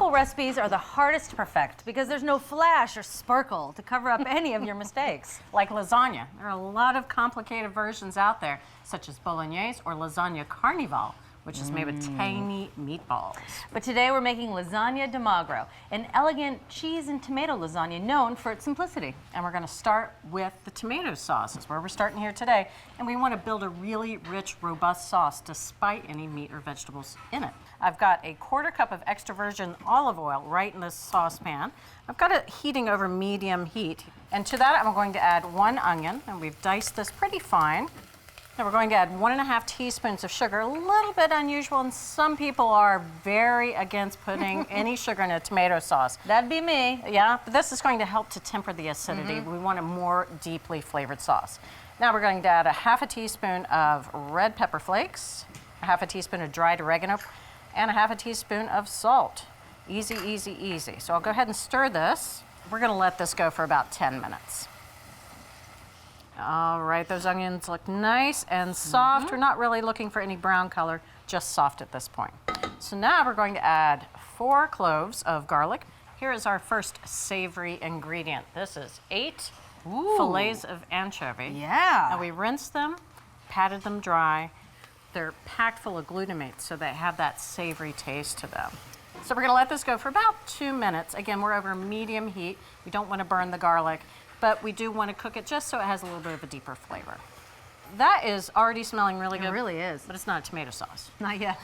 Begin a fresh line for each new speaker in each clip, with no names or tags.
simple recipes are the hardest to perfect because there's no flash or sparkle to cover up any of your mistakes.
Like lasagna. There are a lot of complicated versions out there, such as bolognese or lasagna carnival, which is made with tiny meatballs.
But today we're making lasagna di magro, an elegant cheese and tomato lasagna known for its simplicity.
And we're going to start with the tomato sauce. That's where we're starting here today. And we want to build a really rich, robust sauce despite any meat or vegetables in it. I've got a 1/4 cup of extra virgin olive oil right in this saucepan. I've got it heating over medium heat. And to that, I'm going to add 1 onion, and we've diced this pretty fine. Now we're going to add 1½ teaspoons of sugar, a little bit unusual, and some people are very against putting any sugar in a tomato sauce.
That'd be me.
Yeah, but this is going to help to temper the acidity. We want a more deeply flavored sauce. Now we're going to add 1/2 teaspoon of red pepper flakes, 1/2 teaspoon of dried oregano, and 1/2 teaspoon of salt. Easy, easy, easy. So I'll go ahead and stir this. We're going to let this go for about 10 minutes. All right, those onions look nice and soft. We're not really looking for any brown color, just soft at this point. So now we're going to add 4 cloves of garlic. Here is our first savory ingredient. This is 8 fillets of anchovy.
Yeah.
And we rinsed them, patted them dry. They're packed full of glutamate, so they have that savory taste to them. So we're going to let this go for about 2 minutes. Again, we're over medium heat. We don't want to burn the garlic, but we do want to cook it just so it has a little bit of a deeper flavor. That is already smelling really good.
It really is.
But it's not a tomato sauce.
Not yet.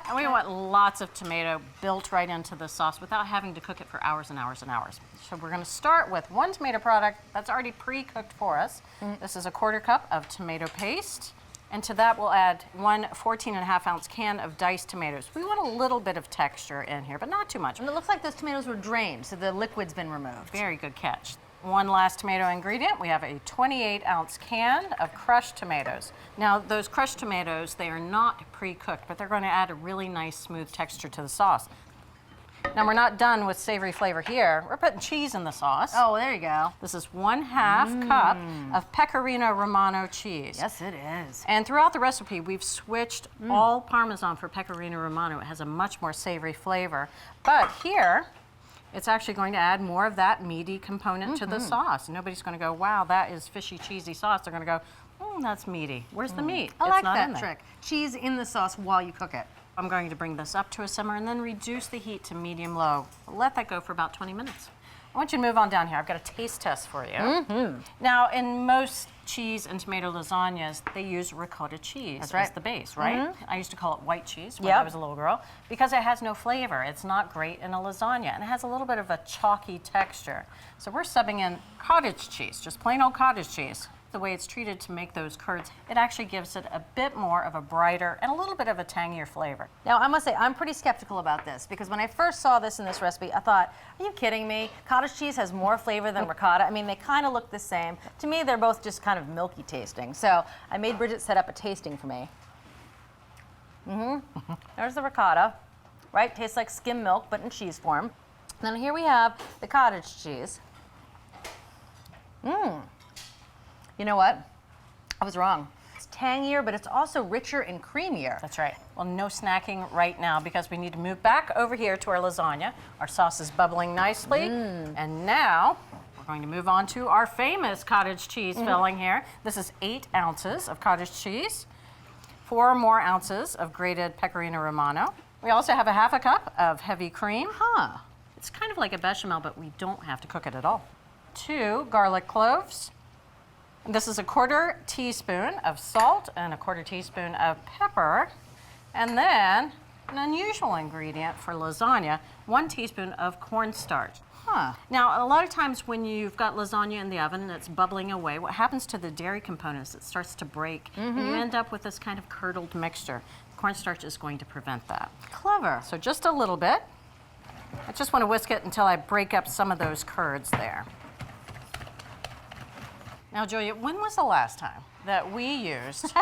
And we want lots of tomato built right into the sauce without having to cook it for hours and hours and hours. So we're going to start with 1 tomato product that's already pre-cooked for us. This is a 1/4 cup of tomato paste. And to that, we'll add 1 14½ ounce can of diced tomatoes. We want a little bit of texture in here, but not too much.
And it looks like those tomatoes were drained, so the liquid's been removed.
Very good catch. One last tomato ingredient. We have a 28-ounce can of crushed tomatoes. Now, those crushed tomatoes, they are not pre-cooked, but they're going to add a really nice, smooth texture to the sauce. Now, we're not done with savory flavor here. We're putting cheese in the sauce.
Oh, there you go.
This is 1/2 cup of Pecorino Romano cheese.
Yes, it is.
And throughout the recipe, we've switched all Parmesan for Pecorino Romano. It has a much more savory flavor. But here, it's actually going to add more of that meaty component to the sauce. Nobody's going to go, wow, that is fishy, cheesy sauce. They're going to go, that's meaty. Where's the meat?
I
It's
like
not in
that
there.
trick. Cheese in the sauce while you cook it.
I'm going to bring this up to a simmer and then reduce the heat to medium-low. Let that go for about 20 minutes. I want you to move on down here. I've got a taste test for you. Now, in most cheese and tomato lasagnas, they use ricotta cheese as the base, right? I used to call it white cheese when I was a little girl because it has no flavor. It's not great in a lasagna, and it has a little bit of a chalky texture. So we're subbing in cottage cheese, just plain old cottage cheese. The way it's treated to make those curds, it actually gives it a bit more of a brighter and a little bit of a tangier flavor.
Now, I must say, I'm pretty skeptical about this because when I first saw this in this recipe, I thought, are you kidding me? Cottage cheese has more flavor than ricotta. I mean, they kind of look the same. To me, they're both just kind of milky tasting. So I made Bridget set up a tasting for me. There's the ricotta, right? Tastes like skim milk, but in cheese form. Then here we have the cottage cheese. You know what? I was wrong. It's tangier, but it's also richer and creamier.
That's right. Well, no snacking right now because we need to move back over here to our lasagna. Our sauce is bubbling nicely. And now we're going to move on to our famous cottage cheese filling here. This is 8 ounces of cottage cheese, 4 more ounces of grated Pecorino Romano. We also have 1/2 cup of heavy cream. It's kind of like a bechamel, but we don't have to cook it at all. 2 garlic cloves. This is a 1/4 teaspoon of salt and a 1/4 teaspoon of pepper. And then an unusual ingredient for lasagna, 1 teaspoon of cornstarch. Now, a lot of times when you've got lasagna in the oven and it's bubbling away, what happens to the dairy components, it starts to break. And you end up with this kind of curdled mixture. Cornstarch is going to prevent that.
Clever.
So just a little bit. I just want to whisk it until I break up some of those curds there. Now, Julia, when was the last time that we used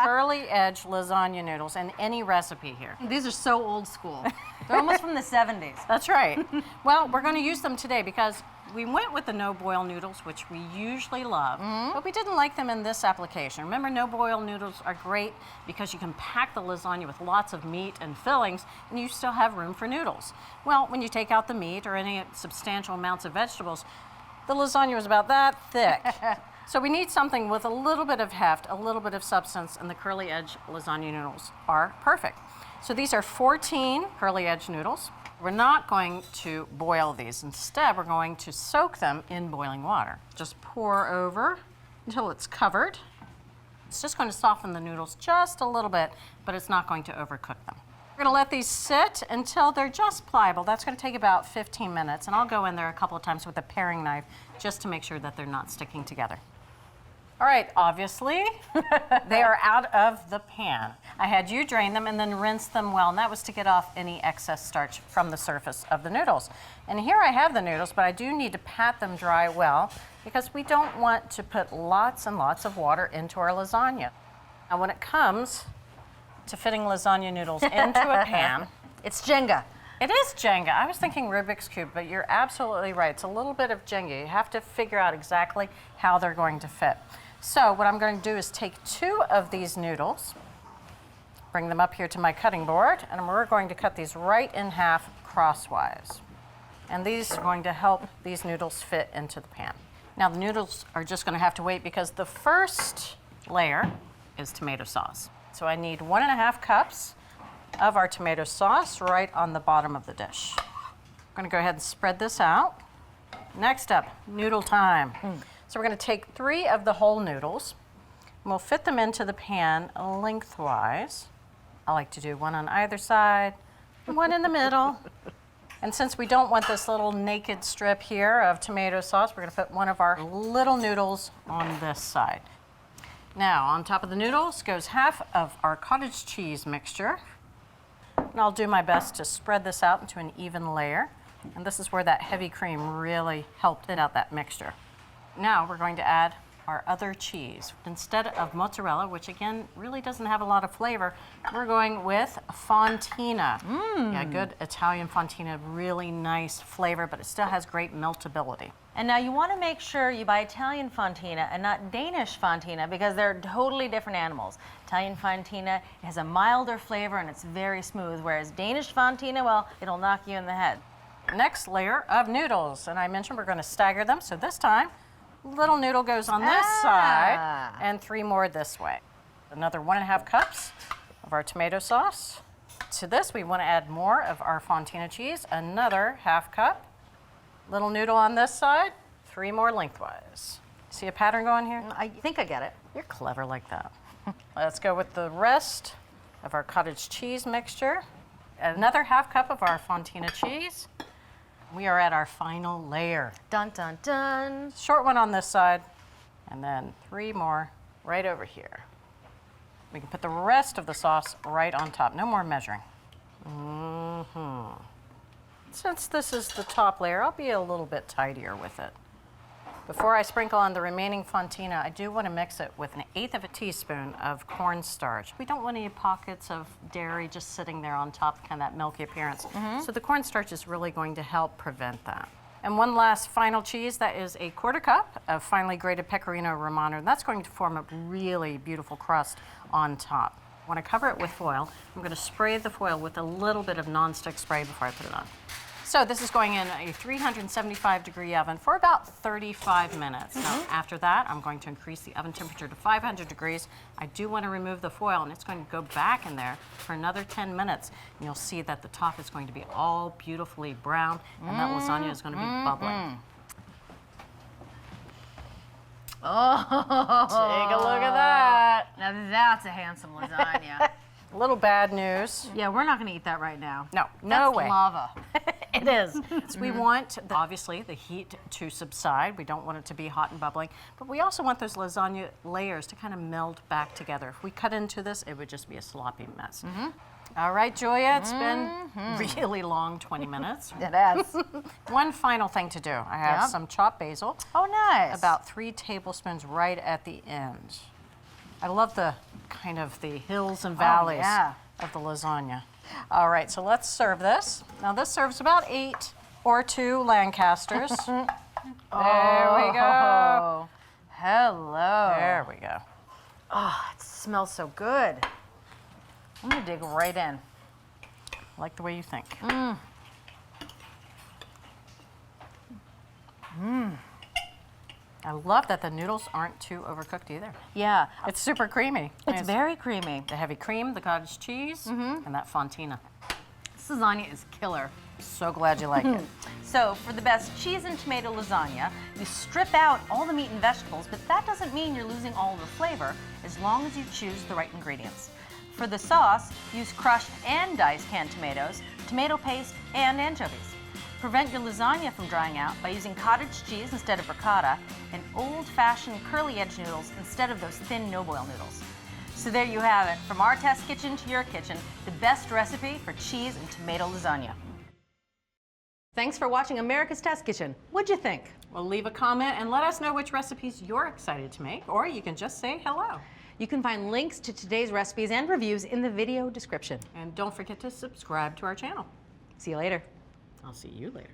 curly edge lasagna noodles in any recipe here?
These are so old school. They're almost from the 70s.
That's right. Well, we're going to use them today because We went with the no-boil noodles, which we usually love, but we didn't like them in this application. Remember, no-boil noodles are great because you can pack the lasagna with lots of meat and fillings, and you still have room for noodles. Well, when you take out the meat or any substantial amounts of vegetables, the lasagna was about that thick. So we need something with a little bit of heft, a little bit of substance, and the curly edge lasagna noodles are perfect. So these are 14 curly edge noodles. We're not going to boil these. Instead, we're going to soak them in boiling water. Just pour over until it's covered. It's just going to soften the noodles just a little bit, but it's not going to overcook them. We're going to let these sit until they're just pliable. That's going to take about 15 minutes, and I'll go in there a couple of times with a paring knife just to make sure that they're not sticking together. All right, obviously, they are out of the pan. I had you drain them and then rinse them well, and that was to get off any excess starch from the surface of the noodles. And here I have the noodles, but I do need to pat them dry well because we don't want to put lots and lots of water into our lasagna. Now, when it comes to fitting lasagna noodles into a pan,
It's Jenga.
it is Jenga. I was thinking Rubik's Cube, but you're absolutely right. It's a little bit of Jenga. You have to figure out exactly how they're going to fit. So what I'm going to do is take 2 of these noodles, bring them up here to my cutting board, and we're going to cut these right in half crosswise. And these are going to help these noodles fit into the pan. Now the noodles are just going to have to wait because the first layer is tomato sauce. So I need 1.5 cups of our tomato sauce right on the bottom of the dish. I'm going to go ahead and spread this out. Next up, noodle time. So we're going to take 3 of the whole noodles, and we'll fit them into the pan lengthwise. I like to do 1 on either side, 1 in the middle. And since we don't want this little naked strip here of tomato sauce, we're going to put 1 of our little noodles on this side. Now, on top of the noodles goes half of our cottage cheese mixture. And I'll do my best to spread this out into an even layer. And this is where that heavy cream really helped thin out that mixture. Now we're going to add our other cheese. Instead of mozzarella, which again really doesn't have a lot of flavor, we're going with fontina. Yeah, good Italian fontina, really nice flavor, but it still has great meltability.
And now you want to make sure you buy Italian fontina and not Danish fontina because they're totally different animals. Italian fontina has a milder flavor and it's very smooth, whereas Danish fontina, well, it'll knock you in the head.
Next layer of noodles, and I mentioned we're going to stagger them, so this time, little noodle goes on this side and 3 more this way. Another 1.5 cups of our tomato sauce. To this, we want to add more of our fontina cheese, another 1/2 cup. Little noodle on this side, 3 more lengthwise. See a pattern going here?
I think I get it.
You're clever like that. Let's go with the rest of our cottage cheese mixture. Another 1/2 cup of our fontina cheese. We are at our final layer.
Dun, dun, dun.
Short one on this side, and then 3 more right over here. We can put the rest of the sauce right on top. No more measuring. Since this is the top layer, I'll be a little bit tidier with it. Before I sprinkle on the remaining fontina, I do want to mix it with 1/8 of a teaspoon of cornstarch. We don't want any pockets of dairy just sitting there on top, kind of that milky appearance. So the cornstarch is really going to help prevent that. And one last final cheese, that is 1/4 cup of finely grated Pecorino Romano. And that's going to form a really beautiful crust on top. When I cover it with foil, I'm going to spray the foil with a little bit of nonstick spray before I put it on. So this is going in a 375-degree oven for about 35 minutes. Now, after that, I'm going to increase the oven temperature to 500 degrees. I do want to remove the foil, and it's going to go back in there for another 10 minutes. And you'll see that the top is going to be all beautifully brown, and that lasagna is going to be bubbling.
Oh,
Take a look at that.
now that's a handsome lasagna.
A little bad news.
Yeah, we're not going to eat that right now.
No, no
That's
way.
lava.
It is. So we want, obviously, the heat to subside. We don't want it to be hot and bubbling. But we also want those lasagna layers to kind of meld back together. If we cut into this, it would just be a sloppy mess. All right, Julia, it's been really long 20 minutes.
It has.
One final thing to do. I have
Yep.
some chopped basil,
Oh, nice.
about 3 tablespoons right at the end. I love the kind of the hills and valleys
yeah.
of the lasagna. All right, so let's serve this. Now this serves about 8 or 2 Lancasters. There we go.
Hello.
There we go.
Oh, it smells so good. I'm gonna dig right in.
I like the way you think. I love that the noodles aren't too overcooked either.
Yeah,
It's super creamy.
it's very creamy.
the heavy cream, the cottage cheese, and that fontina.
This lasagna is killer.
So glad you like it.
So for the best cheese and tomato lasagna, you strip out all the meat and vegetables, but that doesn't mean you're losing all of the flavor as long as you choose the right ingredients. For the sauce, use crushed and diced canned tomatoes, tomato paste, and anchovies. Prevent your lasagna from drying out by using cottage cheese instead of ricotta and old-fashioned curly-edge noodles instead of those thin no-boil noodles. So there you have it, from our test kitchen to your kitchen, the best recipe for cheese and tomato lasagna. Thanks for watching America's Test Kitchen. What'd you think?
Well, leave a comment and let us know which recipes you're excited to make, or you can just say hello.
You can find links to today's recipes and reviews in the video description.
And don't forget to subscribe to our channel.
See you later.
I'll see you later.